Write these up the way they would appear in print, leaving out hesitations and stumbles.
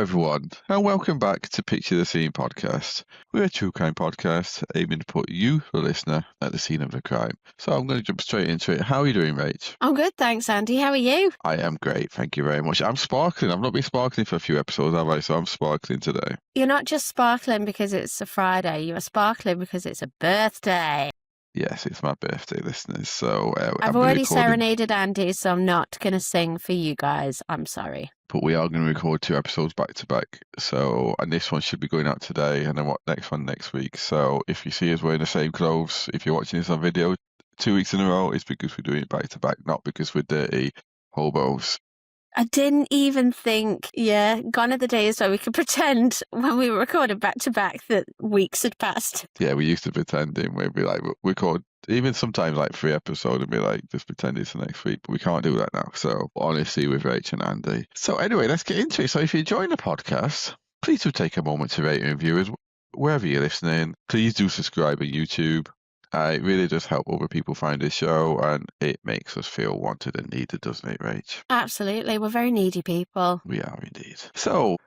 everyone, and welcome back to Picture the Scene podcast. We're a true crime podcast aiming to put you, the listener, at the scene of the crime. So I'm going to jump straight into it. How are you doing, Rach? I'm good, thanks, Andy. How are you? I am great, thank you very much. I'm sparkling. I've not been sparkling for a few episodes, have I? So I'm sparkling today. You're not just sparkling because it's a Friday. You are sparkling because it's a birthday. Yes, it's my birthday, listeners. So I've already serenaded Andy, so I'm not going to sing for you guys. I'm sorry. But we are going to record 2 episodes back to back. And this one should be going out today, and then next one next week. So if you see us wearing the same clothes, if you're watching this on video 2 weeks in a row, it's because we're doing it back to back, not because we're dirty hobos. I didn't even think, gone are the days where we could pretend when we were recording back to back that weeks had passed. Yeah, we used to pretend, didn't we? We'd be like, record even sometimes like 3 episodes and be like, just pretend it's the next week. But we can't do that now. So honestly, with Rach and Andy. So anyway, let's get into it. So if you're enjoying the podcast, please do take a moment to rate and review us wherever you're listening. Please do subscribe on YouTube. It really does help other people find this show, and it makes us feel wanted and needed, doesn't it, Rach? Absolutely. We're very needy people. We are indeed. So,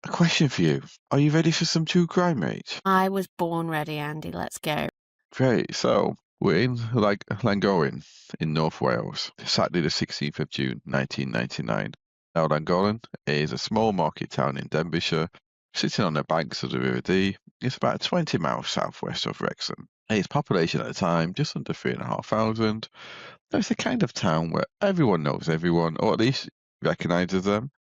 a question for you. Are you ready for some true crime, Rach? I was born ready, Andy. Let's go. Great. So, we're in Llangollen in North Wales, Saturday the 16th of June, 1999. Now, Llangollen is a small market town in Denbighshire, sitting on the banks of the River Dee. It's about 20 miles southwest of Wrexham. Its population at the time, just under 3,500. It's the kind of town where everyone knows everyone, or at least recognises them.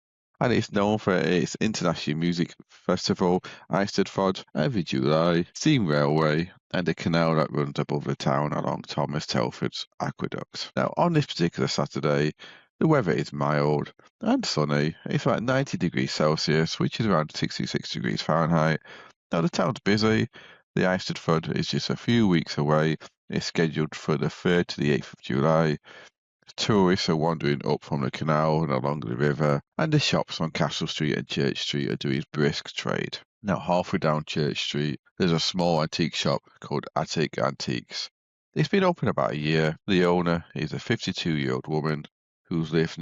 And it's known for its international music festival, Eisteddfod, every July, steam railway, and a canal that runs above the town along Thomas Telford's aqueduct. Now, on this particular Saturday, the weather is mild and sunny. It's about 90 degrees Celsius, which is around 66 degrees Fahrenheit. Now, the town's busy. The Eisteddfod is just a few weeks away. It's scheduled for the 3rd to the 8th of July. Tourists are wandering up from the canal and along the river, and the shops on Castle Street and Church Street are doing brisk trade. Now, halfway down Church Street, there's a small antique shop called Attic Antiques. It's been open about a year. The owner is a 52-year-old woman who's lived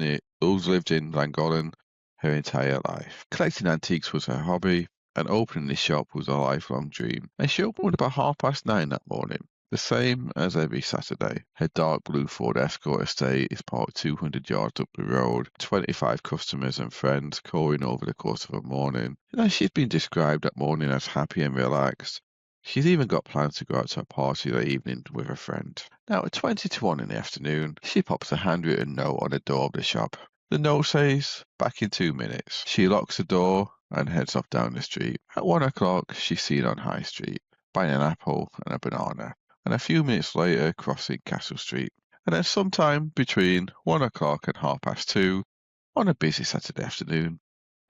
in Llangollen her entire life. Collecting antiques was her hobby, and opening this shop was a lifelong dream. And she opened about 9:30 that morning, the same as every Saturday. Her dark blue Ford Escort estate is parked 200 yards up the road. 25 customers and friends calling over the course of a morning. She's been described that morning as happy and relaxed. She's even got plans to go out to a party that evening with a friend. Now, at 1 in the afternoon, she pops a handwritten note on the door of the shop. The note says, "Back in 2 minutes." She locks the door and heads off down the street. At 1 o'clock, she's seen on High Street, buying an apple and a banana, and a few minutes later crossing Castle Street. And then sometime between 1 o'clock and 2:30, on a busy Saturday afternoon,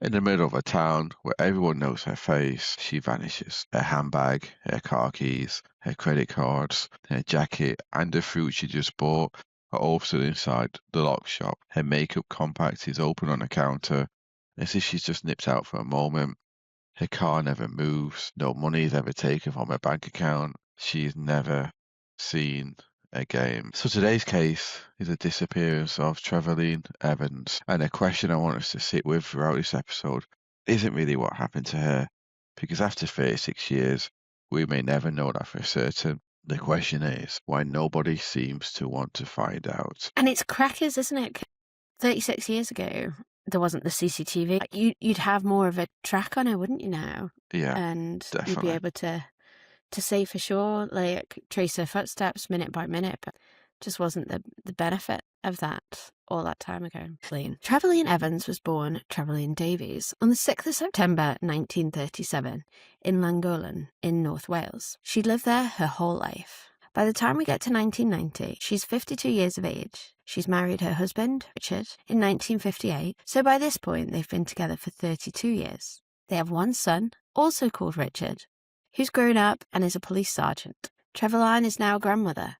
in the middle of a town where everyone knows her face, she vanishes. Her handbag, her car keys, her credit cards, her jacket, and the fruit she just bought are all still inside the locked shop. Her makeup compact is open on the counter, as if she's just nipped out for a moment. Her car never moves. No money is ever taken from her bank account. She is never seen again. So today's case is the disappearance of Trevaline Evans. And a question I want us to sit with throughout this episode isn't really what happened to her, because after 36 years, we may never know that for certain. The question is why nobody seems to want to find out. And it's crackers, isn't it? 36 years ago, there wasn't the CCTV. You'd have more of a track on her, wouldn't you now? Yeah, and definitely. You'd be able to say for sure, like trace her footsteps minute by minute, but just wasn't the benefit of that all that time ago. Trevaline Evans was born Trevaline Davies on the 6th of September 1937 in Llangollen in North Wales. She'd lived there her whole life. By the time we get to 1990, she's 52 years of age. She's married her husband, Richard, in 1958, so by this point they've been together for 32 years. They have one son, also called Richard, who's grown up and is a police sergeant. Trevaline is now a grandmother,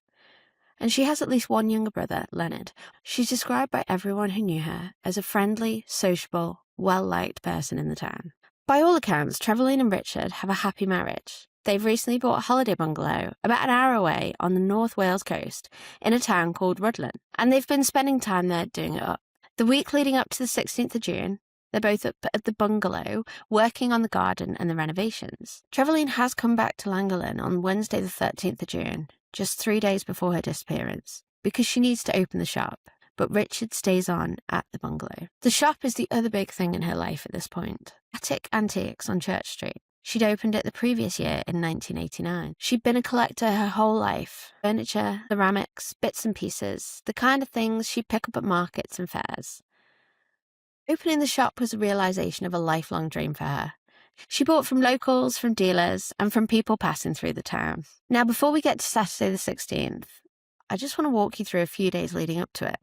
and she has at least one younger brother, Leonard. She's described by everyone who knew her as a friendly, sociable, well-liked person in the town. By all accounts, Trevaline and Richard have a happy marriage. They've recently bought a holiday bungalow about an hour away on the North Wales coast in a town called Rhuddlan, and they've been spending time there doing it up. The week leading up to the 16th of June, They're both up at the bungalow, working on the garden and the renovations. Trevaline has come back to Llangollen on Wednesday the 13th of June, just 3 days before her disappearance, because she needs to open the shop, but Richard stays on at the bungalow. The shop is the other big thing in her life at this point. Attic Antiques on Church Street. She'd opened it the previous year in 1989. She'd been a collector her whole life. Furniture, ceramics, bits and pieces, the kind of things she'd pick up at markets and fairs. Opening the shop was a realisation of a lifelong dream for her. She bought from locals, from dealers, and from people passing through the town. Now, before we get to Saturday the 16th, I just want to walk you through a few days leading up to it,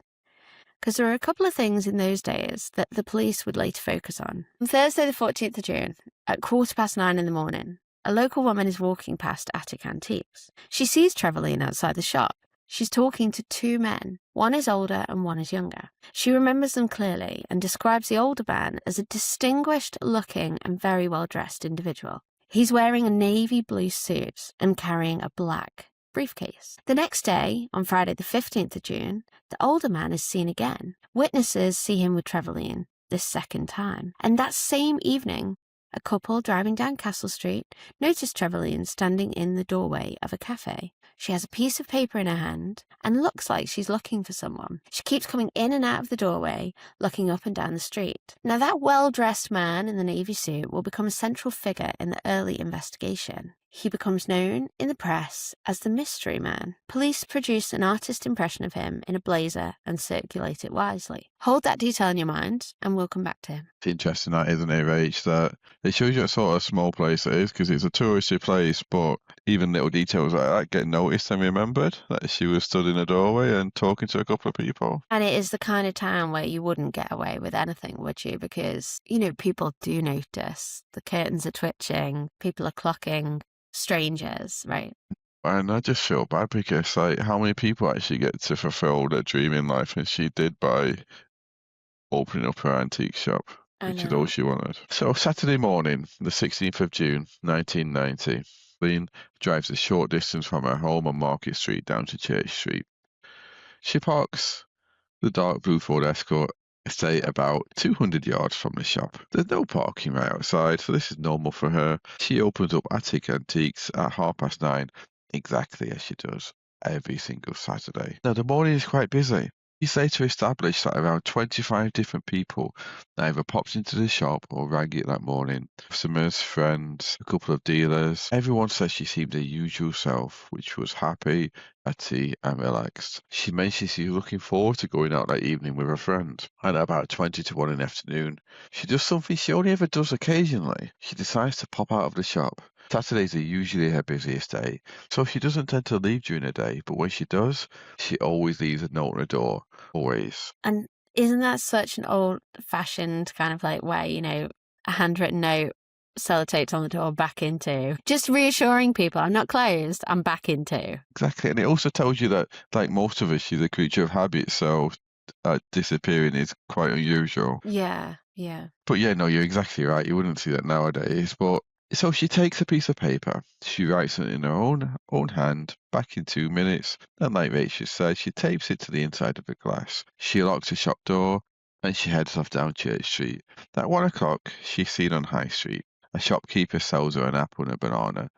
because there are a couple of things in those days that the police would later focus on. On Thursday the 14th of June, at 9:15 in the morning, a local woman is walking past Attic Antiques. She sees Trevaline outside the shop. She's talking to two men. One is older and one is younger. She remembers them clearly and describes the older man as a distinguished-looking and very well-dressed individual. He's wearing a navy blue suit and carrying a black briefcase. The next day, on Friday the 15th of June, the older man is seen again. Witnesses see him with Trevaline this second time. And that same evening, a couple driving down Castle Street notice Trevaline standing in the doorway of a cafe. She has a piece of paper in her hand and looks like she's looking for someone. She keeps coming in and out of the doorway, looking up and down the street. Now, that well-dressed man in the navy suit will become a central figure in the early investigation. He becomes known in the press as the Mystery Man. Police produce an artist impression of him in a blazer and circulate it wisely. Hold that detail in your mind and we'll come back to him. It's interesting that, isn't it, Rach, that it shows you what sort of small place it is, because it's a touristy place, but even little details like that get noticed and remembered, that she was stood in a doorway and talking to a couple of people. And it is the kind of town where you wouldn't get away with anything, would you? Because, people do notice. The curtains are twitching, people are clocking, strangers, right? And I just feel bad because, how many people actually get to fulfill their dream in life? And she did by opening up her antique shop, which is all she wanted. So Saturday morning, the 16th of June, 1990, Lynn drives a short distance from her home on Market Street down to Church Street. She parks the dark blue Ford Escort estate about 200 yards from the shop. There's no parking right outside, so this is normal for her. She opens up Attic Antiques at 9:30, exactly as she does every single Saturday. Now, the morning is quite busy. She's later established that around 25 different people either popped into the shop or rang it that morning. Customers, friends, a couple of dealers. Everyone says she seemed her usual self, which was happy, chatty and relaxed. She mentioned she's looking forward to going out that evening with a friend. And at about 20 to 1 in the afternoon, she does something she only ever does occasionally. She decides to pop out of the shop. Saturdays are usually her busiest day, so she doesn't tend to leave during the day, but when she does, she always leaves a note on the door. Always. And isn't that such an old-fashioned kind of way, a handwritten note, sellotaped on the door, back into? Just reassuring people, I'm not closed, I'm back into. Exactly, and it also tells you that, like most of us, she's a creature of habit, so disappearing is quite unusual. Yeah. But yeah, no, you're exactly right. You wouldn't see that nowadays, but so she takes a piece of paper, she writes it in her own hand, back in 2 minutes, and like Rachel said, she tapes it to the inside of the glass. She locks the shop door, and she heads off down Church Street. At 1 o'clock, she's seen on High Street. A shopkeeper sells her an apple and a banana.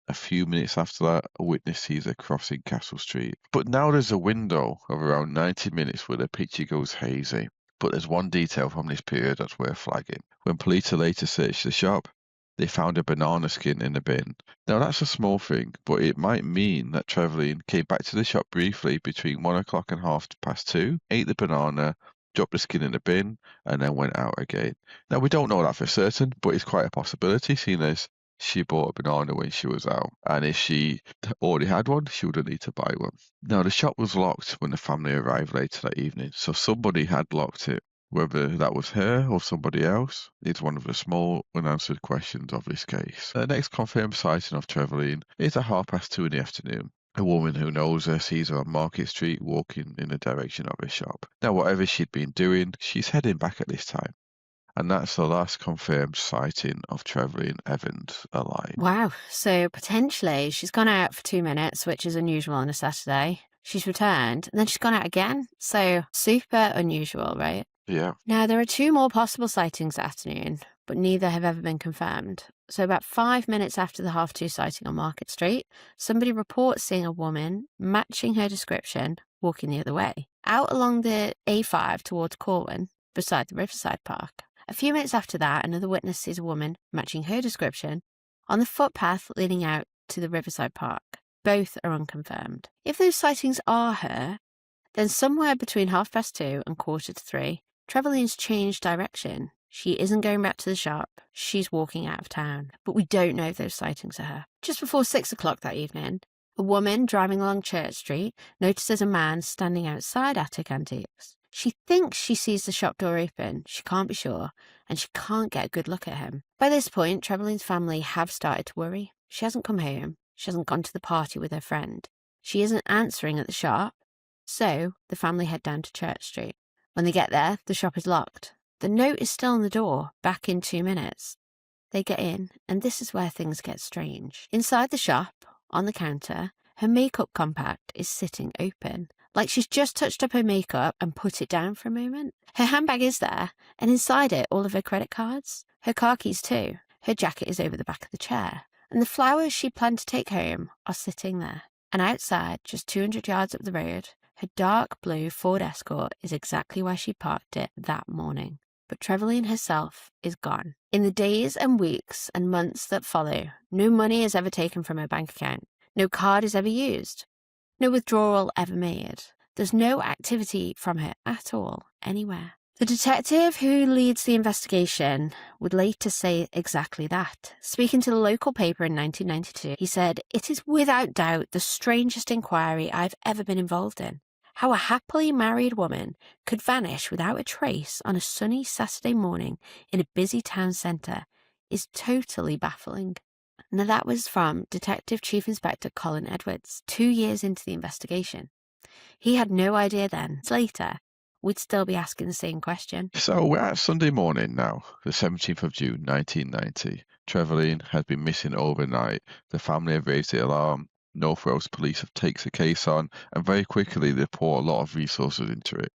A few minutes after that, a witness sees her crossing Castle Street. But now there's a window of around 90 minutes where the picture goes hazy. But there's one detail from this period that's worth flagging. When police later searched the shop, they found a banana skin in the bin. Now that's a small thing, but it might mean that Trevaline came back to the shop briefly between 1 o'clock and 2:30, ate the banana, dropped the skin in the bin, and then went out again. Now we don't know that for certain, but it's quite a possibility, seeing as she bought a banana when she was out. And if she already had one, she wouldn't need to buy one. Now the shop was locked when the family arrived later that evening, so somebody had locked it. Whether that was her or somebody else is one of the small unanswered questions of this case. The next confirmed sighting of Trevaline is at 2:30 in the afternoon. A woman who knows her sees her on Market Street walking in the direction of her shop. Now, whatever she'd been doing, she's heading back at this time. And that's the last confirmed sighting of Trevaline Evans alive. Wow, so potentially she's gone out for 2 minutes, which is unusual on a Saturday. She's returned, and then she's gone out again. So super unusual, right? Yeah. Now, there are 2 more possible sightings that afternoon, but neither have ever been confirmed. So about 5 minutes after the 2:30 sighting on Market Street, somebody reports seeing a woman matching her description walking the other way, out along the A5 towards Corwin, beside the Riverside Park. A few minutes after that, another witness sees a woman matching her description on the footpath leading out to the Riverside Park. Both are unconfirmed. If those sightings are her, then somewhere between 2:30 and 2:45, Trevaline's changed direction. She isn't going back to the shop, she's walking out of town. But we don't know if those sightings are her. Just before 6 o'clock that evening, a woman driving along Church Street notices a man standing outside Attic Antiques. She thinks she sees the shop door open, she can't be sure, and she can't get a good look at him. By this point, Trevaline's family have started to worry. She hasn't come home, she hasn't gone to the party with her friend, she isn't answering at the shop, so the family head down to Church Street. When they get there, the shop is locked. The note is still on the door, back in 2 minutes. They get in, and this is where things get strange. Inside the shop, on the counter, her makeup compact is sitting open, like she's just touched up her makeup and put it down for a moment. Her handbag is there, and inside it, all of her credit cards. Her car keys too. Her jacket is over the back of the chair. And the flowers she planned to take home are sitting there. And outside, just 200 yards up the road, her dark blue Ford Escort is exactly where she parked it that morning. But Trevaline herself is gone. In the days and weeks and months that follow, no money is ever taken from her bank account. No card is ever used. No withdrawal ever made. There's no activity from her at all, anywhere. The detective who leads the investigation would later say exactly that. Speaking to the local paper in 1992, he said, "It is without doubt the strangest inquiry I've ever been involved in. How a happily married woman could vanish without a trace on a sunny Saturday morning in a busy town centre is totally baffling." Now that was from Detective Chief Inspector Colin Edwards, 2 years into the investigation. He had no idea then. Later, we'd still be asking the same question. So we're at Sunday morning now, the 17th of June, 1990. Trevaline has been missing overnight. The family have raised the alarm. North Wales police have taken the case on, and very quickly they pour a lot of resources into it.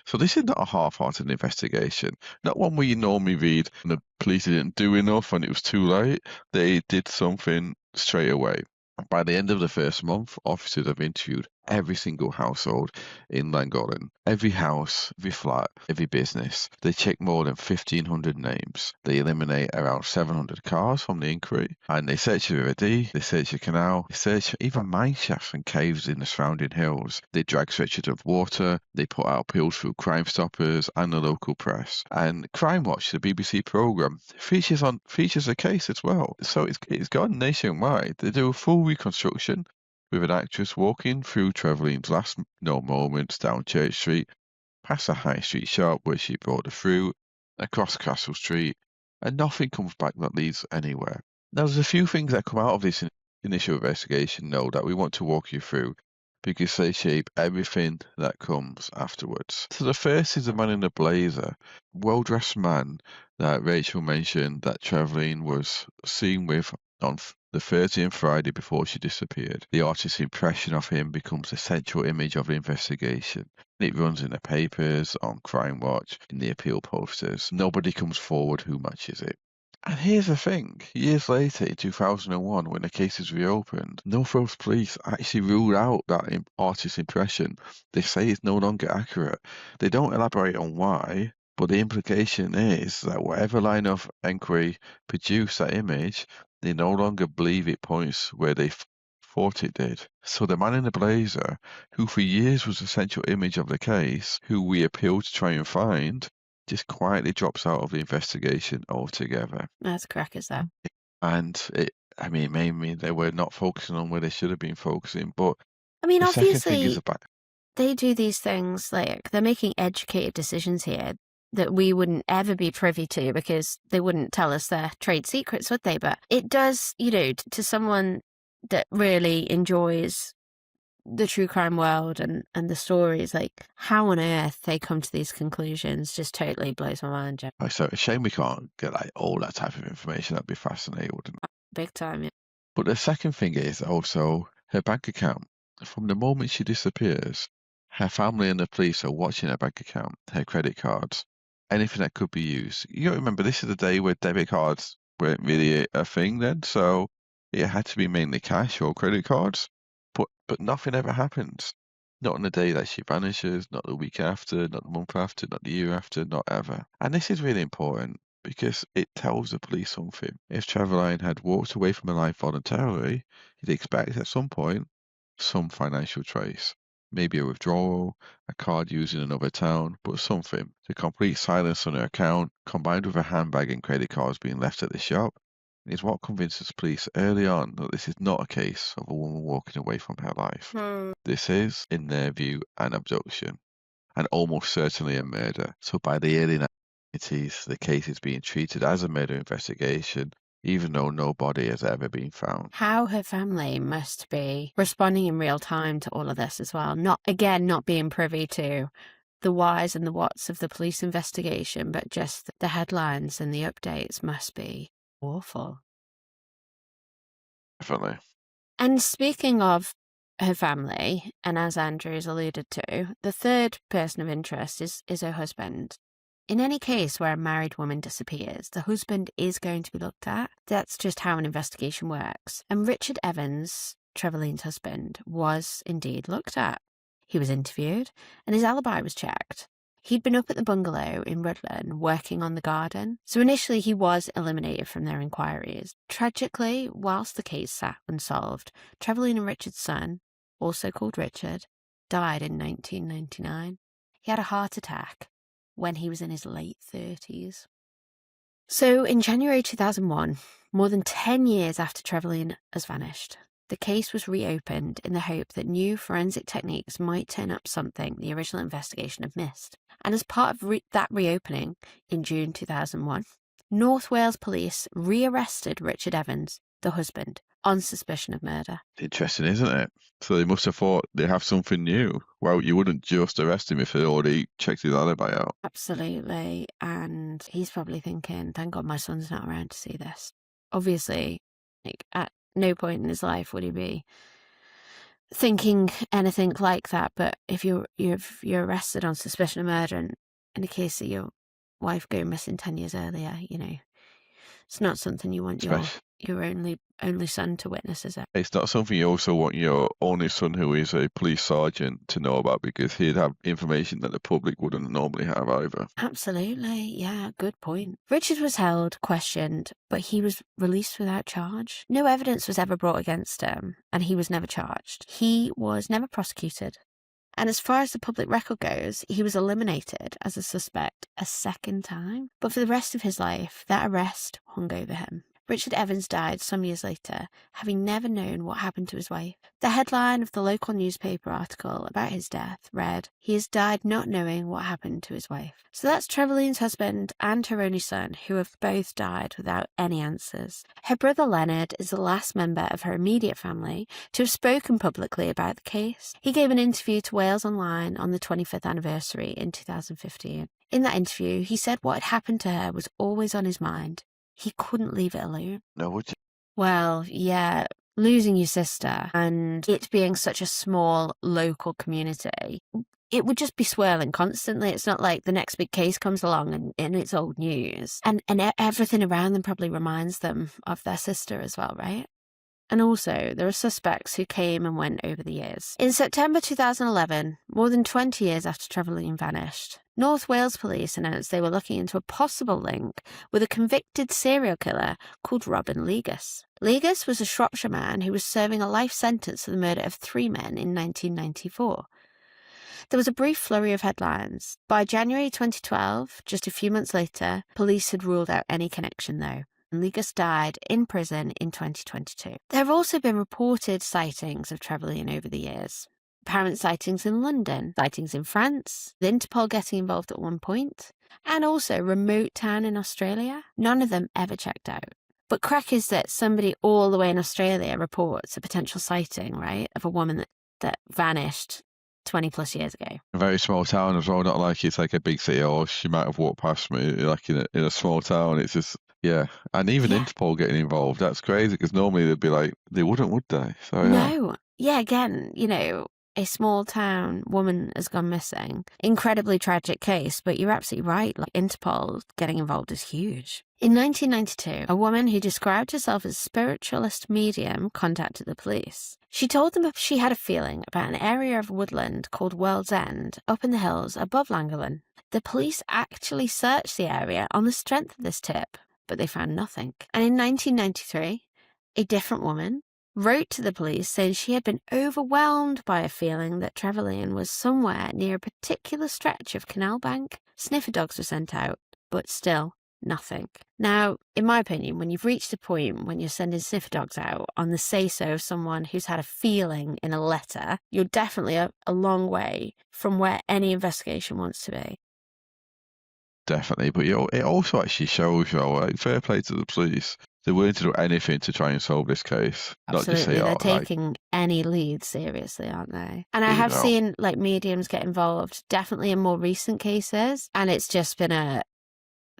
So this is not a half-hearted investigation, not one where you normally read the police didn't do enough and it was too late. They did something straight away. By the end of the first month, officers have interviewed every single household in Llangollen, every house, every flat, every business. They check more than 1,500 names. They eliminate around 700 cars from the inquiry, and they search the River Dee, they search the canal, they search even mine shafts and caves in the surrounding hills. They drag stretchers of water, they put out appeals through Crime Stoppers and the local press. And Crime Watch, the BBC programme, features the case as well. So it's gone nationwide. They do a full reconstruction with an actress walking through Trevaline's last known moments down Church Street, past a high street shop where she bought the fruit, across Castle Street, and nothing comes back that leads anywhere. Now, there's a few things that come out of this initial investigation, though, that we want to walk you through, because they shape everything that comes afterwards. So the first is the man in the blazer, well-dressed man that Rachel mentioned that Trevaline was seen with on the Thursday and Friday before she disappeared. The artist's impression of him becomes the central image of the investigation. It runs in the papers, on Crime Watch, in the appeal posters. Nobody comes forward who matches it. And here's the thing, years later in 2001, when the case is reopened, North Wales police actually ruled out that artist's impression. They say it's no longer accurate. They don't elaborate on why, but the implication is that whatever line of inquiry produced that image, they no longer believe it points where they thought it did. So the man in the blazer, who for years was the central image of the case, who we appealed to try and find, just quietly drops out of the investigation altogether. That's crackers, though. And it made me they were not focusing on where they should have been focusing. But I mean, the second thing obviously, is about they do these things, like, they're making educated decisions here that we wouldn't ever be privy to because they wouldn't tell us their trade secrets, would they? But it does, to someone that really enjoys the true crime world and the stories, like, how on earth they come to these conclusions just totally blows my mind, Jeff. so it's a shame we can't get like all that type of information. That'd be fascinating, wouldn't it? Big time, yeah. But the second thing is also her bank account. From the moment she disappears, Her family and the police are watching her bank account, her credit cards, anything that could be used. You got to remember, this is the day where debit cards weren't really a thing then, so it had to be mainly cash or credit cards. But nothing ever happens. Not on the day that she vanishes, not the week after, not the month after, not the year after, not ever. And this is really important because it tells the police something. If Trevaline had walked away from her life voluntarily, you'd expect at some point some financial trace. Maybe a withdrawal, a card used in another town, but something. The complete silence on her account, combined with a handbag and credit cards being left at the shop, is what convinces police early on that this is not a case of a woman walking away from her life. This is, in their view, an abduction, and almost certainly a murder. So by the early 1990s, the case is being treated as a murder investigation, even though no body has ever been found. How her family must be responding in real time to all of this as well. Not being privy to the whys and the whats of the police investigation, but just the headlines and the updates must be awful. Definitely. And speaking of her family, and as Andrew's alluded to, the third person of interest is her husband. In any case where a married woman disappears, the husband is going to be looked at. That's just how an investigation works. And Richard Evans, Trevaline's husband, was indeed looked at. He was interviewed, and his alibi was checked. He'd been up at the bungalow in Rutland working on the garden, so initially he was eliminated from their inquiries. Tragically, whilst the case sat unsolved, Trevaline and Richard's son, also called Richard, died in 1999. He had a heart attack when he was in his late 30s. So in January 2001, more than 10 years after Trevaline has vanished, the case was reopened in the hope that new forensic techniques might turn up something the original investigation had missed. And as part of that reopening in June 2001, North Wales police rearrested Richard Evans, the husband, on suspicion of murder. Interesting, isn't it? So they must have thought they have something new. Well, you wouldn't just arrest him if they already checked his alibi out. Absolutely. And he's probably thinking, thank God my son's not around to see this. Obviously, at no point in his life would he be thinking anything like that. But if you're arrested on suspicion of murder, and in the case of your wife going missing 10 years earlier, it's not something you want your only son to witness, is it? It's not something you also want your only son, who is a police sergeant, to know about, because he'd have information that the public wouldn't normally have either. Absolutely, yeah, good point. Richard was held, questioned, but he was released without charge. No evidence was ever brought against him, and he was never charged. He was never prosecuted. And as far as the public record goes, he was eliminated as a suspect a second time. But for the rest of his life, that arrest hung over him. Richard Evans died some years later, having never known what happened to his wife. The headline of the local newspaper article about his death read, "He has died not knowing what happened to his wife." So that's Trevaline's husband and her only son, who have both died without any answers. Her brother Leonard is the last member of her immediate family to have spoken publicly about the case. He gave an interview to Wales Online on the 25th anniversary in 2015. In that interview, he said what had happened to her was always on his mind. He couldn't leave it alone. No, would you? Well, yeah, losing your sister and it being such a small local community, it would just be swirling constantly. It's not like the next big case comes along and it's old news. And everything around them probably reminds them of their sister as well, right? And also, there are suspects who came and went over the years. In September 2011, more than 20 years after Trevaline vanished, North Wales police announced they were looking into a possible link with a convicted serial killer called Robin Legas. Legas was a Shropshire man who was serving a life sentence for the murder of 3 men in 1994. There was a brief flurry of headlines. By January 2012, just a few months later, police had ruled out any connection though. And Legas died in prison in 2022. There have also been reported sightings of Trevaline over the years. Apparent sightings in London, sightings in France, the Interpol getting involved at one point, and also a remote town in Australia. None of them ever checked out. But crack is that somebody all the way in Australia reports a potential sighting, right, of a woman that vanished 20 plus years ago. A very small town as well, not like it's like a big city, or she might have walked past me like in a small town. It's just, yeah. And even Interpol getting involved, that's crazy, because normally they'd be like, they wouldn't, would they? So, No. Yeah, again, a small town woman has gone missing. Incredibly tragic case, but you're absolutely right. Like, Interpol getting involved is huge. In 1992, a woman who described herself as a spiritualist medium contacted the police. She told them she had a feeling about an area of woodland called World's End up in the hills above Llangollen. The police actually searched the area on the strength of this tip, but they found nothing. And in 1993, a different woman wrote to the police saying she had been overwhelmed by a feeling that Trevaline was somewhere near a particular stretch of canal bank. Sniffer dogs were sent out, but still nothing. Now, in my opinion, when you've reached a point when you're sending sniffer dogs out on the say-so of someone who's had a feeling in a letter, you're definitely a long way from where any investigation wants to be. Definitely, but it also actually shows, like, fair play to the police. They're willing to do anything to try and solve this case. Absolutely, not just say, they're taking any leads seriously, aren't they? And I have seen like mediums get involved, definitely in more recent cases, and it's just been a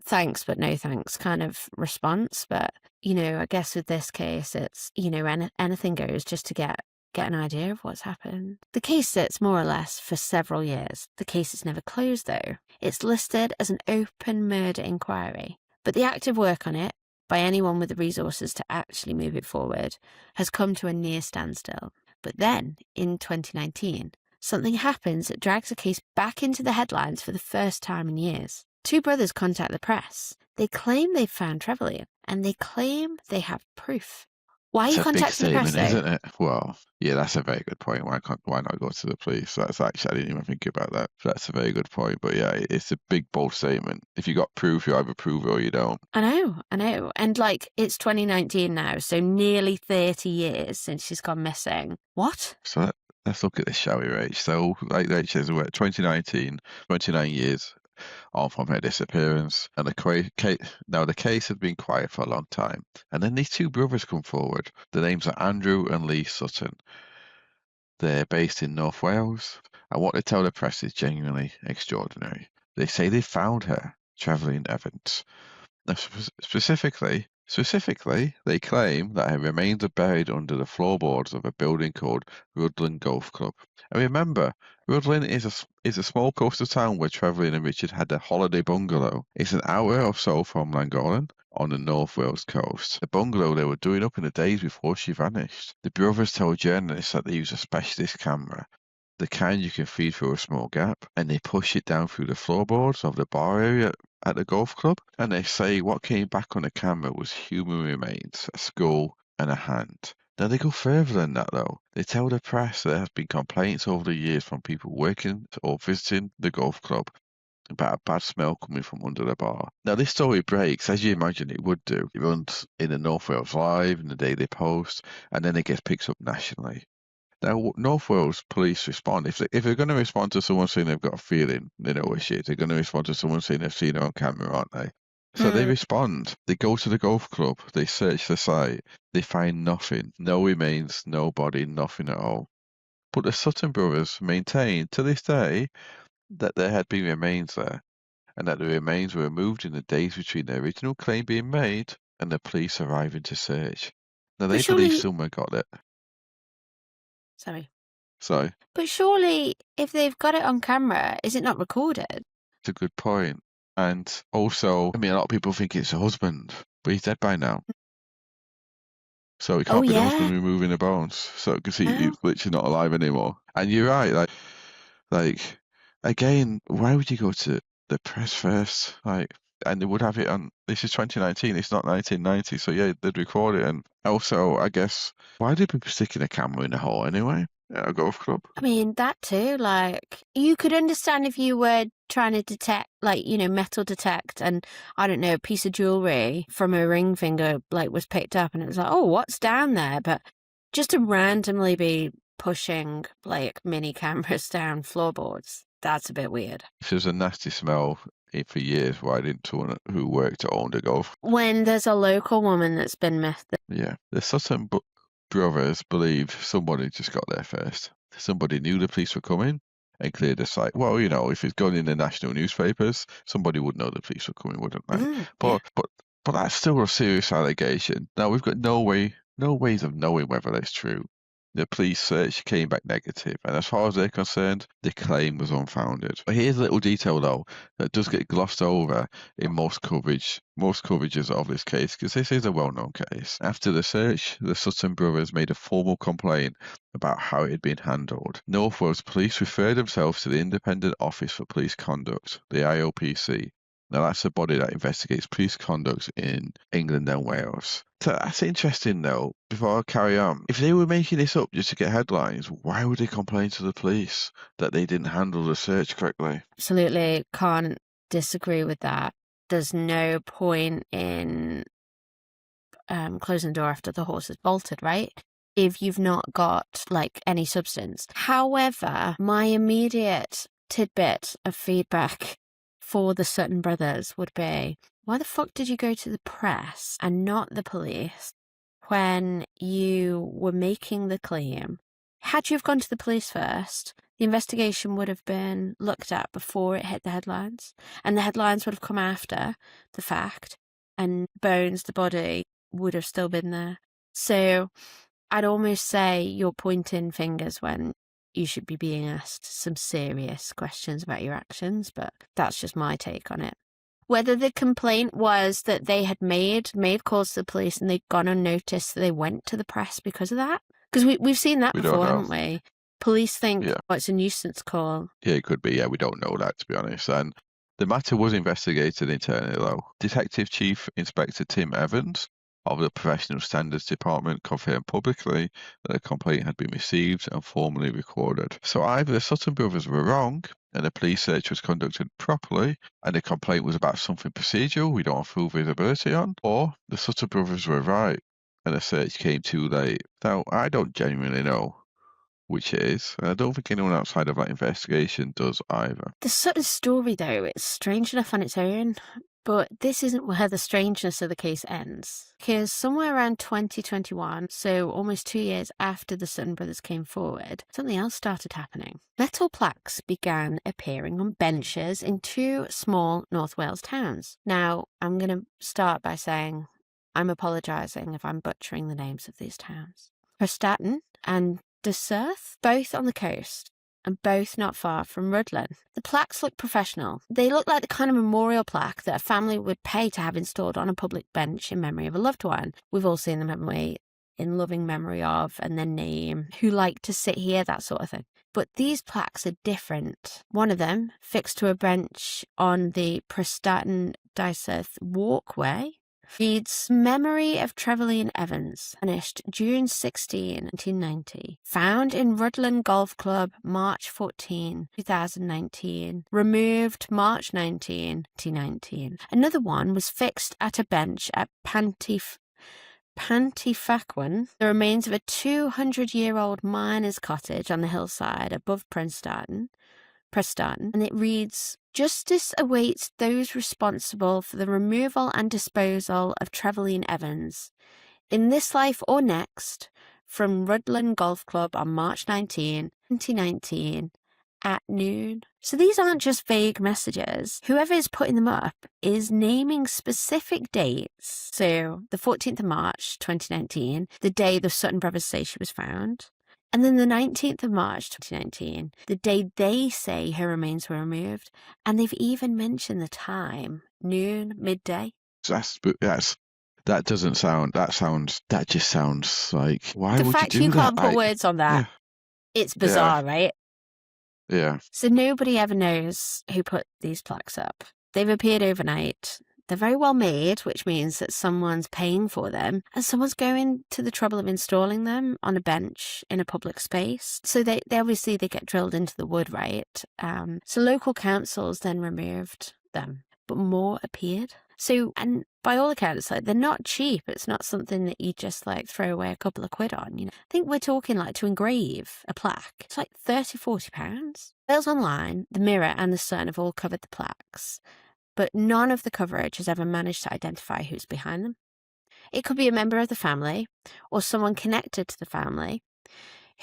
thanks but no thanks kind of response. But, you know, I guess with this case, it's, you know, anything goes just to get an idea of what's happened. The case sits more or less for several years. The case is never closed, though. It's listed as an open murder inquiry, but the active work on it by anyone with the resources to actually move it forward has come to a near standstill. But then, in 2019, something happens that drags the case back into the headlines for the first time in years. Two brothers contact the press. They claim they've found Trevaline, and they claim they have proof. Why are you contacting the press, though? Isn't it? Well, yeah, that's a very good point. Why not go to the police? That's actually, I didn't even think about that. That's a very good point. But yeah, it's a big, bold statement. If you got proof, you either prove it or you don't. I know. And like, it's 2019 now, so nearly 30 years since she's gone missing. What? So let's look at this, shall we, Rach? So, like Rach says, we're at 2019, 29 years on from her disappearance, and the case had been quiet for a long time, and then these two brothers come forward. The names are Andrew and Lee Sutton. They're based in North Wales, and what they tell the press is genuinely extraordinary. They say they found her, Trevaline Evans. Now, specifically, they claim that her remains are buried under the floorboards of a building called Rhuddlan Golf Club. And remember, Rhuddlan is a small coastal town where Trevaline and Richard had their holiday bungalow. It's an hour or so from Llangollen on the North Wales coast. The bungalow they were doing up in the days before she vanished. The brothers told journalists that they use a specialist camera, the kind you can feed through a small gap, and they push it down through the floorboards of the bar area at the golf club, and they say what came back on the camera was human remains, a skull and a hand. Now they go further than that, though. They tell the press there has been complaints over the years from people working or visiting the golf club about a bad smell coming from under the bar. Now this story breaks, as you imagine it would do. It runs in the North Wales Live, in the Daily Post, and then it gets picked up nationally. Now, North Wales police respond. If they're going to respond to someone saying they've got a feeling, they know what shit. They're going to respond to someone saying they've seen her on camera, aren't they? So they respond. They go to the golf club. They search the site. They find nothing. No remains, no body, nothing at all. But the Sutton brothers maintain to this day that there had been remains there, and that the remains were removed in the days between the original claim being made and the police arriving to search. Now, they believe someone got it. Sorry. But surely, if they've got it on camera, is it not recorded? It's a good point. And also, I mean, a lot of people think it's her husband, but he's dead by now. So it can't be the husband removing the bones. So because he's literally not alive anymore. And you're right, like again, why would you go to the press first? And they would have it on. This is 2019. It's not 1990. So yeah, they'd record it. And also, I guess, why did people sticking a camera in the hole anyway at a golf club? I mean, that too. Like, you could understand if you were trying to detect, like, you know, metal detect, and I don't know, a piece of jewelry from a ring finger like was picked up, and it was like, oh, what's down there? But just to randomly be pushing like mini cameras down floorboards, that's a bit weird. If there's a nasty smell for years, why didn't someone who worked at owned a golf? When there's a local woman that's been missed. Yeah, the Sutton brothers believe somebody just got there first. Somebody knew the police were coming and cleared the site. Well, you know, if it's gone in the national newspapers, somebody would know the police were coming, wouldn't they? But that's still a serious allegation. Now we've got no ways of knowing whether that's true. The police search came back negative, and as far as they're concerned, the claim was unfounded. But here's a little detail, though, that does get glossed over in most coverages of this case, because this is a well-known case. After the search, the Sutton brothers made a formal complaint about how it had been handled. North Wales Police referred themselves to the Independent Office for Police Conduct, the IOPC. Now, that's a body that investigates police conduct in England and Wales. So that's interesting, though. Before I carry on, if they were making this up just to get headlines, why would they complain to the police that they didn't handle the search correctly? Absolutely can't disagree with that. There's no point in closing the door after the horse has bolted, right? If you've not got like any substance. However, my immediate tidbit of feedback for the Sutton brothers would be, why the fuck did you go to the press and not the police when you were making the claim? Had you have gone to the police first, the investigation would have been looked at before it hit the headlines, and the headlines would have come after the fact, and Bones, the body, would have still been there. So I'd almost say you're pointing fingers when you should be being asked some serious questions about your actions, but that's just my take on it. Whether the complaint was that they had made calls to the police and they'd gone unnoticed, that they went to the press because of that? Because we've seen that before, haven't we? Police think, oh, it's a nuisance call. Yeah, it could be. Yeah, we don't know that, to be honest. And the matter was investigated internally, though. Detective Chief Inspector Tim Evans of the Professional Standards Department confirmed publicly that a complaint had been received and formally recorded. So either the Sutton brothers were wrong and the police search was conducted properly and the complaint was about something procedural we don't have full visibility on, or the Sutton brothers were right and the search came too late. Now, I don't genuinely know which it is, and I don't think anyone outside of that investigation does either. The Sutton story, though, it's strange enough on its own, but this isn't where the strangeness of the case ends. Because somewhere around 2021, so almost 2 years after the Sutton brothers came forward, something else started happening. Metal plaques began appearing on benches in 2 small North Wales towns. Now, I'm going to start by saying I'm apologising if I'm butchering the names of these towns. Prestatyn and Dyserth, both on the coast, and both not far from Rhuddlan. The plaques look professional. They look like the kind of memorial plaque that a family would pay to have installed on a public bench in memory of a loved one. We've all seen them, haven't we? In loving memory of, and their name, who like to sit here, that sort of thing. But these plaques are different. One of them, fixed to a bench on the Prestatyn and Dyserth walkway, reads, Memory of Trevaline Evans, finished June 16, 1990. Found in Rhuddlan Golf Club, March 14, 2019. Removed March 19, 2019. Another one was fixed at a bench at Pantyfacwen, the remains of a 200-year-old miner's cottage on the hillside above Prestatyn, and it reads, Justice awaits those responsible for the removal and disposal of Trevaline Evans, in this life or next, from Rhuddlan Golf Club on March 19, 2019, at noon. So these aren't just vague messages. Whoever is putting them up is naming specific dates. So the 14th of March, 2019, the day the Sutton brothers say she was found. And then the 19th of March 2019, the day they say her remains were removed, and they've even mentioned the time, noon, midday. That just sounds like, why would you do that? The fact you can't put words on that, it's bizarre, right? Yeah. So nobody ever knows who put these plaques up. They've appeared overnight. They're very well made, which means that someone's paying for them and someone's going to the trouble of installing them on a bench in a public space. So they obviously get drilled into the wood, right? So local councils then removed them, but more appeared. So, and by all accounts, like, they're not cheap. It's not something that you just like throw away a couple of quid on, you know. I think we're talking like to engrave a plaque, it's like £30-40. Wales Online, The Mirror and The Sun have all covered the plaques, but none of the coverage has ever managed to identify who's behind them. It could be a member of the family or someone connected to the family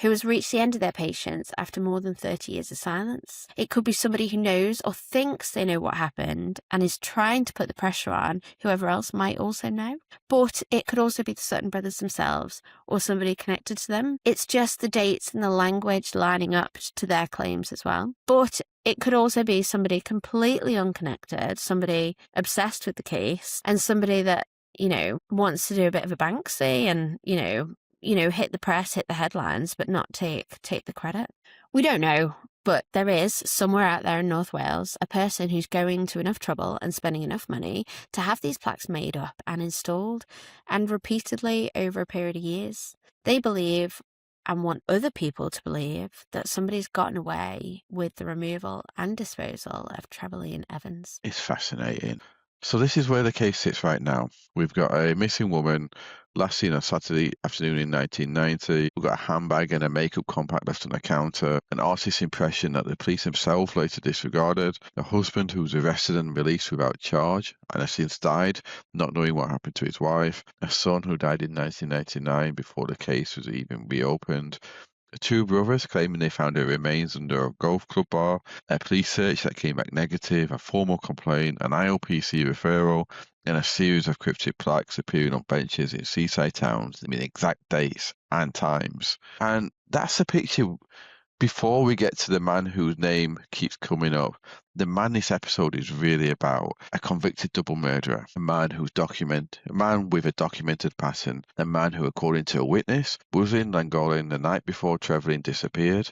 who has reached the end of their patience after more than 30 years of silence. It could be somebody who knows or thinks they know what happened and is trying to put the pressure on whoever else might also know. But it could also be the Sutton brothers themselves or somebody connected to them. It's just the dates and the language lining up to their claims as well. But it could also be somebody completely unconnected, somebody obsessed with the case, and somebody that, wants to do a bit of a Banksy and, hit the press, hit the headlines, but not take the credit. We don't know, but there is somewhere out there in North Wales a person who's going to enough trouble and spending enough money to have these plaques made up and installed, and repeatedly over a period of years. They believe and want other people to believe that somebody's gotten away with the removal and disposal of Trevaline Evans. It's fascinating. So this is where the case sits right now. We've got a missing woman last seen on Saturday afternoon in 1990. We've got a handbag and a makeup compact left on the counter, an artist's impression that the police themselves later disregarded, a husband who was arrested and released without charge and has since died, not knowing what happened to his wife, a son who died in 1999 before the case was even reopened, two brothers claiming they found her remains under a golf club bar, a police search that came back negative, a formal complaint, an ILPC referral, and a series of cryptic plaques appearing on benches in seaside towns with exact dates and times. And that's a picture. Before we get to the man whose name keeps coming up, the man this episode is really about: a convicted double murderer, a man with a documented pattern, a man who, according to a witness, was in Llangollen the night before Trevaline disappeared.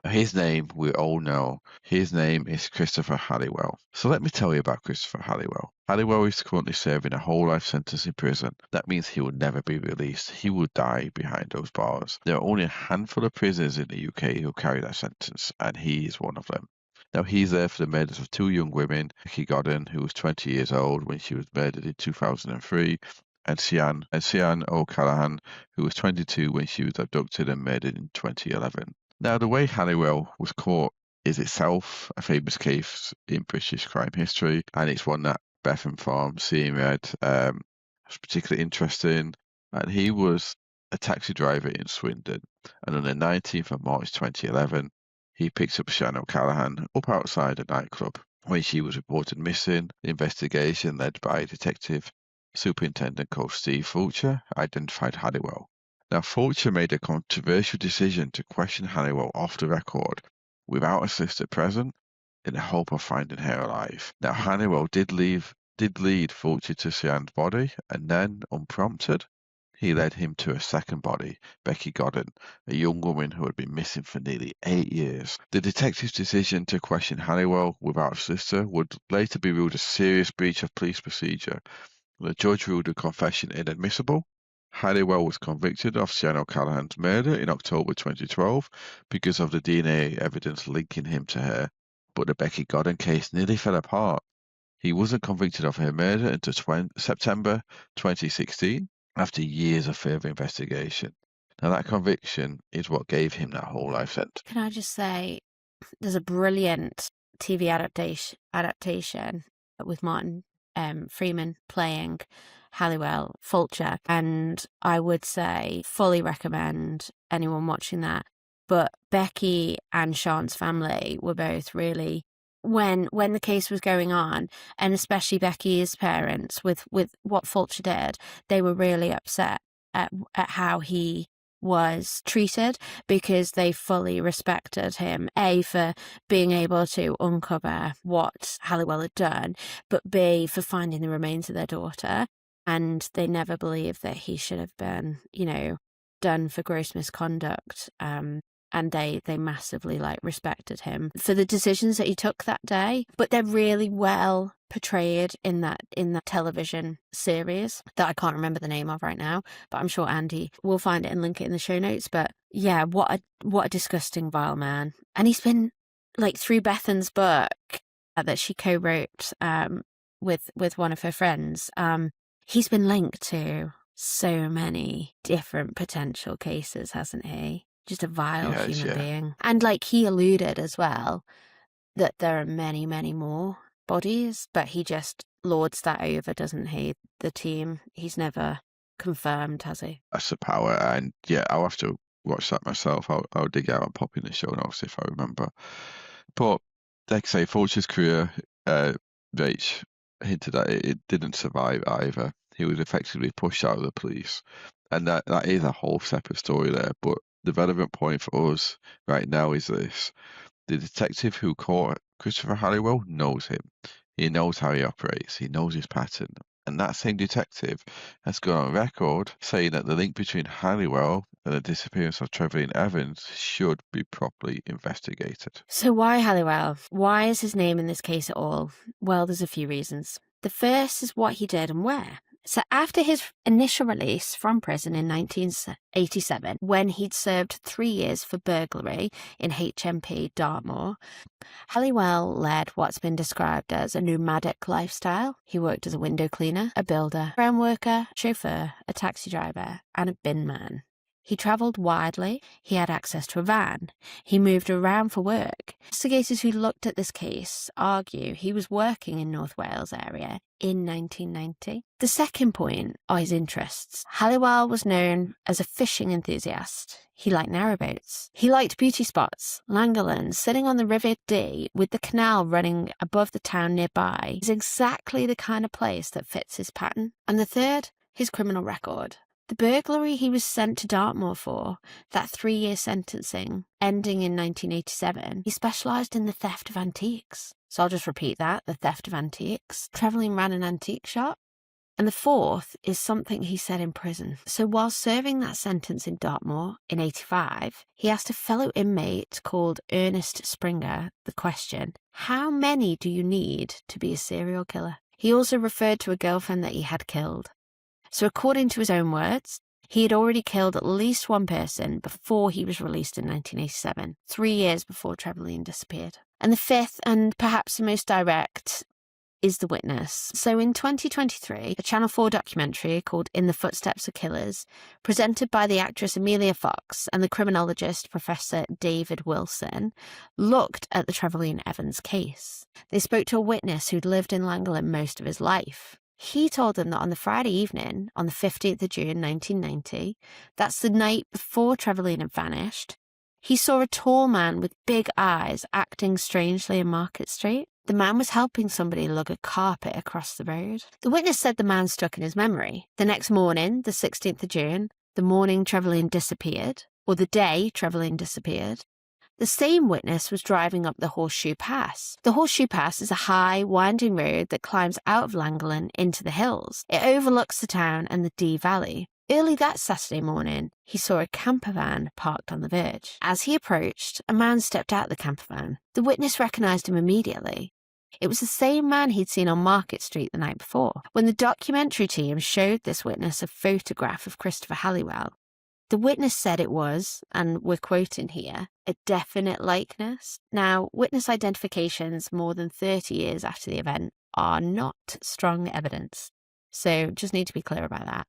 His name we all know. His name is Christopher Halliwell. So let me tell you about Christopher Halliwell. Halliwell is currently serving a whole life sentence in prison. That means he will never be released. He will die behind those bars. There are only a handful of prisoners in the UK who carry that sentence, and he is one of them. Now, he's there for the murders of two young women, Llangollen, who was 20 years old when she was murdered in 2003, and Sian O'Callaghan, who was 22 when she was abducted and murdered in 2011. Now, the way Halliwell was caught is itself a famous case in British crime history, and it's one that Beth and Farm, Seeing Red, was particularly interesting. And he was a taxi driver in Swindon, and on the 19th of March 2011, he picks up Sian O'Callaghan up outside a nightclub when she was reported missing. The investigation, led by Detective Superintendent called Steve Fulcher, identified Halliwell. Now, Fulcher made a controversial decision to question Halliwell off the record without a solicitor present in the hope of finding her alive. Now, Halliwell did lead Fulcher to Sian's body, and then, unprompted, he led him to a second body, Llangollen, a young woman who had been missing for nearly 8 years. The detective's decision to question Halliwell without a solicitor would later be ruled a serious breach of police procedure. The judge ruled the confession inadmissible. Halliwell was convicted of Sian O'Callaghan's murder in October 2012 because of the DNA evidence linking him to her, but the Llangollen case nearly fell apart. He wasn't convicted of her murder until September 2016, after years of further investigation. Now, that conviction is what gave him that whole life sentence. Can I just say, there's a brilliant TV adaptation with Martin Freeman playing Halliwell, Fulcher, and I would say fully recommend anyone watching that. But Becky and Sean's family were both really, when the case was going on, and especially Becky's parents with what Fulcher did, they were really upset at how he was treated, because they fully respected him, A, for being able to uncover what Halliwell had done, but B, for finding the remains of their daughter. And they never believed that he should have been, done for gross misconduct. And they massively respected him for the decisions that he took that day. But they're really well portrayed in that television series that I can't remember the name of right now, but I'm sure Andy will find it and link it in the show notes. But yeah, what a disgusting, vile man. And he's been through Bethan's book that she co-wrote with one of her friends. He's been linked to so many different potential cases, hasn't he? Just a vile human being. And he alluded as well that there are many, many more bodies, but he just lords that over, doesn't he? The team. He's never confirmed, has he? That's the power. And yeah, I'll have to watch that myself. I'll dig out and pop in the show notes if I remember. But like I say, Fulcher's career, Rach hinted at it didn't survive either. He was effectively pushed out of the police. And that is a whole separate story there. But the relevant point for us right now is this. The detective who caught Christopher Halliwell knows him. He knows how he operates. He knows his pattern. And that same detective has gone on record saying that the link between Halliwell and the disappearance of Trevaline Evans should be properly investigated. So why Halliwell? Why is his name in this case at all? Well, there's a few reasons. The first is what he did and where. So after his initial release from prison in 1987, when he'd served 3 years for burglary in HMP Dartmoor, Halliwell led what's been described as a nomadic lifestyle. He worked as a window cleaner, a builder, ground worker, chauffeur, a taxi driver, and a bin man. He travelled widely, he had access to a van, he moved around for work. Investigators who looked at this case argue he was working in North Wales area in 1990. The second point are his interests. Halliwell was known as a fishing enthusiast. He liked narrowboats. He liked beauty spots. Llangollen, sitting on the River Dee with the canal running above the town nearby, is exactly the kind of place that fits his pattern. And the third, his criminal record. The burglary he was sent to Dartmoor for, that 3-year sentencing, ending in 1987, he specialised in the theft of antiques. So I'll just repeat that, the theft of antiques. Trevaline ran an antique shop. And the fourth is something he said in prison. So while serving that sentence in Dartmoor in 85, he asked a fellow inmate called Ernest Springer the question, how many do you need to be a serial killer? He also referred to a girlfriend that he had killed. So according to his own words, he had already killed at least one person before he was released in 1987, 3 years before Trevaline disappeared. And the fifth, and perhaps the most direct, is the witness. So in 2023, a Channel 4 documentary called In the Footsteps of Killers, presented by the actress Amelia Fox and the criminologist Professor David Wilson, looked at the Trevaline Evans case. They spoke to a witness who'd lived in Llangollen most of his life. He told them that on the Friday evening, on the 15th of June 1990, that's the night before Trevaline had vanished, he saw a tall man with big eyes acting strangely in Market Street. The man was helping somebody lug a carpet across the road. The witness said the man stuck in his memory. The next morning, the 16th of June, the morning Trevaline disappeared, or the day Trevaline disappeared, the same witness was driving up the Horseshoe Pass. The Horseshoe Pass is a high, winding road that climbs out of Llangollen into the hills. It overlooks the town and the Dee Valley. Early that Saturday morning, he saw a camper van parked on the verge. As he approached, a man stepped out of the camper van. The witness recognised him immediately. It was the same man he'd seen on Market Street the night before. When the documentary team showed this witness a photograph of Christopher Halliwell, the witness said it was, and we're quoting here, a definite likeness. Now, witness identifications more than 30 years after the event are not strong evidence. So just need to be clear about that.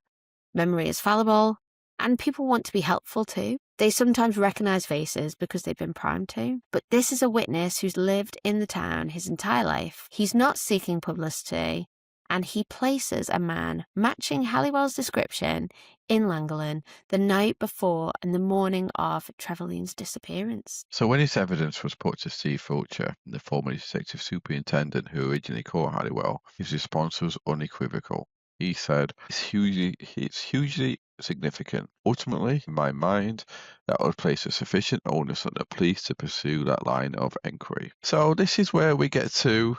Memory is fallible, and people want to be helpful too. They sometimes recognise faces because they've been primed to. But this is a witness who's lived in the town his entire life. He's not seeking publicity, and he places a man matching Halliwell's description in Llangollen the night before and the morning of Trevaline's disappearance. So when this evidence was put to Steve Fulcher, the former detective superintendent who originally caught Halliwell, his response was unequivocal. He said, it's hugely significant. Ultimately, in my mind, that would place a sufficient onus on the police to pursue that line of inquiry. So this is where we get to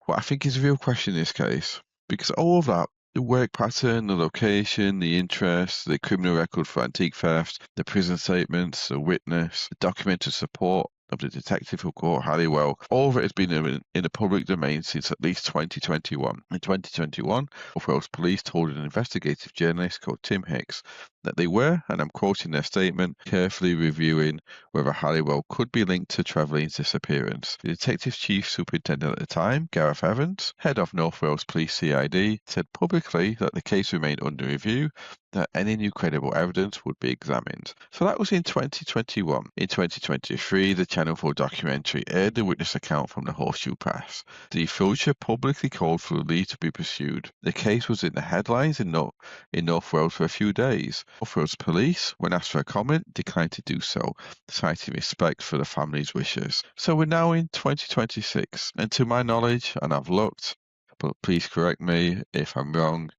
what I think is a real question in this case, because all of that, the work pattern, the location, the interest, the criminal record for antique theft, the prison statements, the witness, the documented support of the detective who caught Halliwell, all of it has been in the public domain since at least 2021. In 2021, North Wales Police told an investigative journalist called Tim Hicks that they were, and I'm quoting their statement, carefully reviewing whether Halliwell could be linked to Trevaline's disappearance. The detective chief superintendent at the time, Gareth Evans, head of North Wales Police CID, said publicly that the case remained under review, that any new credible evidence would be examined. So that was in 2021. In 2023, the Channel 4 documentary aired the witness account from the Horseshoe Pass. The Fulcher publicly called for the lead to be pursued. The case was in the headlines in North Wales for a few days. North Wales police, when asked for a comment, declined to do so, citing respect for the family's wishes. So we're now in 2026, and to my knowledge, and I've looked, but please correct me if I'm wrong,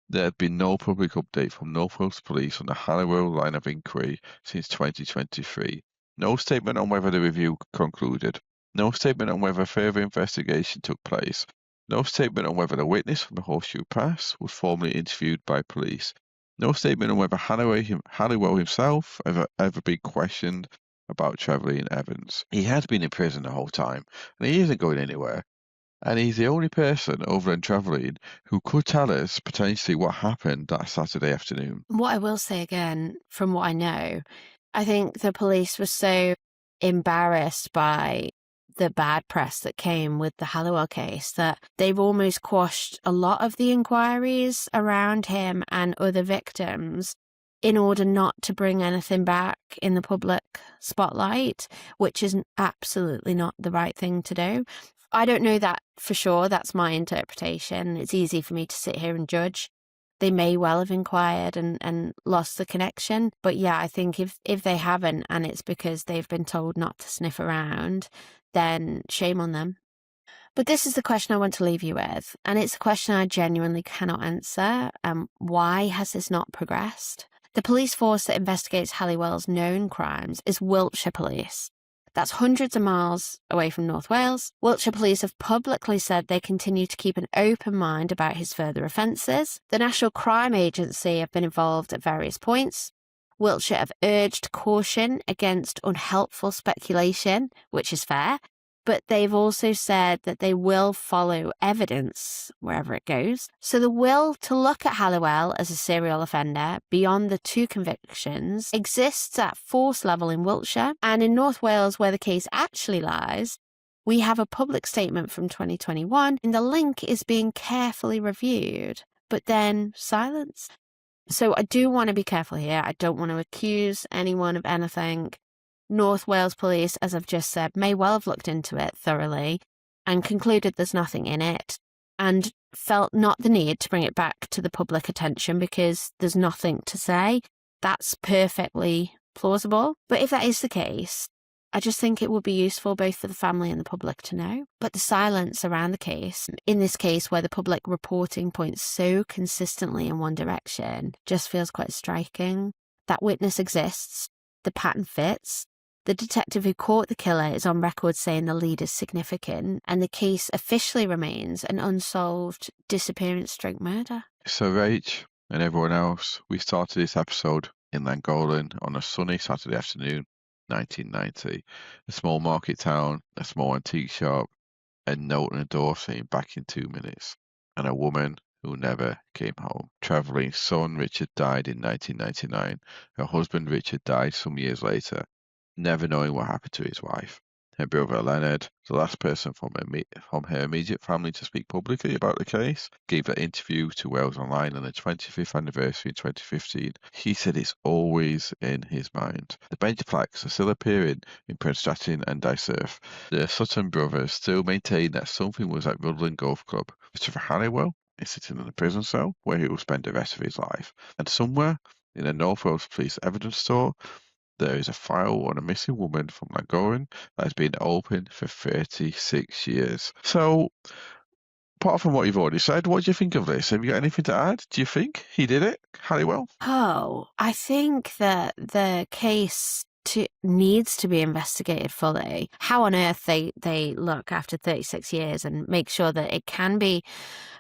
there had been no public update from North Wales Police on the Halliwell line of inquiry since 2023. No statement on whether the review concluded. No statement on whether further investigation took place. No statement on whether the witness from the Horseshoe Pass was formally interviewed by police. No statement on whether Halliwell himself ever been questioned about Trevaline Evans. He has been in prison the whole time, and he isn't going anywhere. And he's the only person over in Trevaline who could tell us potentially what happened that Saturday afternoon. What I will say again, from what I know, I think the police were so embarrassed by the bad press that came with the Halliwell case that they've almost quashed a lot of the inquiries around him and other victims in order not to bring anything back in the public spotlight, which is absolutely not the right thing to do. I don't know that for sure. That's my interpretation. It's easy for me to sit here and judge. They may well have inquired and lost the connection. But yeah, I think if they haven't and it's because they've been told not to sniff around, then shame on them. But this is the question I want to leave you with. And it's a question I genuinely cannot answer. Why has this not progressed? The police force that investigates Halliwell's known crimes is Wiltshire Police. That's hundreds of miles away from North Wales. Wiltshire Police have publicly said they continue to keep an open mind about his further offences. The National Crime Agency have been involved at various points. Wiltshire have urged caution against unhelpful speculation, which is fair, but they've also said that they will follow evidence wherever it goes. So the will to look at Halliwell as a serial offender beyond the 2 convictions exists at force level in Wiltshire, and in North Wales, where the case actually lies, we have a public statement from 2021 and the link is being carefully reviewed, but then silenced. So I do want to be careful here. I don't want to accuse anyone of anything. North Wales Police, as I've just said, may well have looked into it thoroughly and concluded there's nothing in it and felt not the need to bring it back to the public attention because there's nothing to say. That's perfectly plausible. But if that is the case, I just think it would be useful both for the family and the public to know. But the silence around the case, in this case where the public reporting points so consistently in one direction, just feels quite striking. That witness exists, the pattern fits, the detective who caught the killer is on record saying the lead is significant, and the case officially remains an unsolved disappearance/murder. So Rach and everyone else, we started this episode in Llangollen on a sunny Saturday afternoon, 1990. A small market town, a small antique shop, a note on the door saying back in 2 minutes, and a woman who never came home. Trevaline son Richard died in 1999. Her husband Richard died some years later, never knowing what happened to his wife. Her brother Leonard, the last person from her immediate family to speak publicly about the case, gave an interview to Wales Online on the 25th anniversary in 2015. He said it's always in his mind. The bench plaques are still appearing in Prestatyn and Dyserth. The Sutton brothers still maintain that something was at Rutland Golf Club. Christopher Halliwell is sitting in a prison cell where he will spend the rest of his life. And somewhere in a North Wales Police evidence store, there is a file on a missing woman from Llangollen that has been open for 36 years. So, apart from what you've already said, what do you think of this? Have you got anything to add? Do you think he did it, Halliwell? Oh, I think that the case needs to be investigated fully. How on earth they look after 36 years and make sure that it can be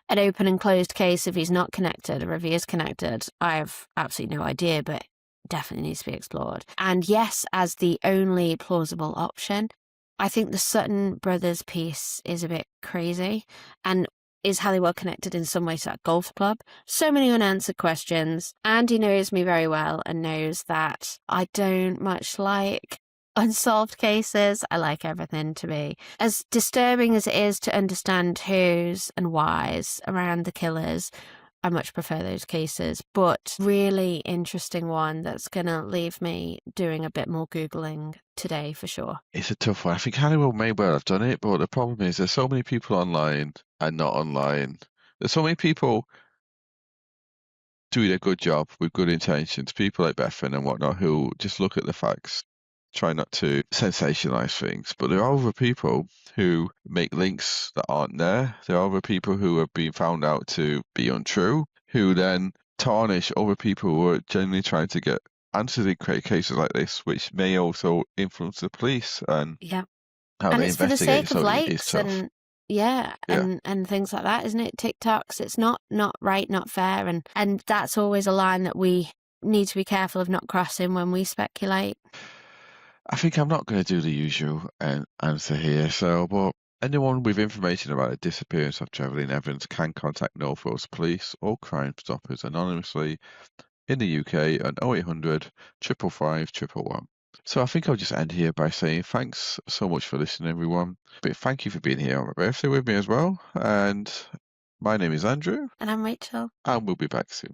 an open and closed case if he's not connected or if he is connected, I have absolutely no idea, but definitely needs to be explored. And yes, as the only plausible option, I think the Sutton brothers piece is a bit crazy. And is Halliwell connected in some way to that golf club? So many unanswered questions. Andy knows me very well and knows that I don't much like unsolved cases. I like everything to be as disturbing as it is to understand who's and why's around the killers. I much prefer those cases, but really interesting one that's going to leave me doing a bit more Googling today for sure. It's a tough one. I think Halliwell may well have done it, but the problem is there's so many people online and not online. There's so many people doing a good job with good intentions, people like Baffling and whatnot, who just look at the facts, try not to sensationalize things. But there are other people who make links that aren't there. There are other people who have been found out to be untrue, who then tarnish other people who are genuinely trying to get answers in cases like this, which may also influence the police and Yeah. how And they it's for the investigate. sake of So it is likes tough. and Yeah. and things like that, isn't it? TikToks, it's not right, not fair, and that's always a line that we need to be careful of not crossing when we speculate. I think I'm not going to do the usual answer here. So, but anyone with information about the disappearance of Trevaline Evans can contact North Wales Police or Crime Stoppers anonymously in the UK on 0800 555 111. So I think I'll just end here by saying thanks so much for listening, everyone. But thank you for being here on my birthday with me as well. And my name is Andrew. And I'm Rachel. And we'll be back soon.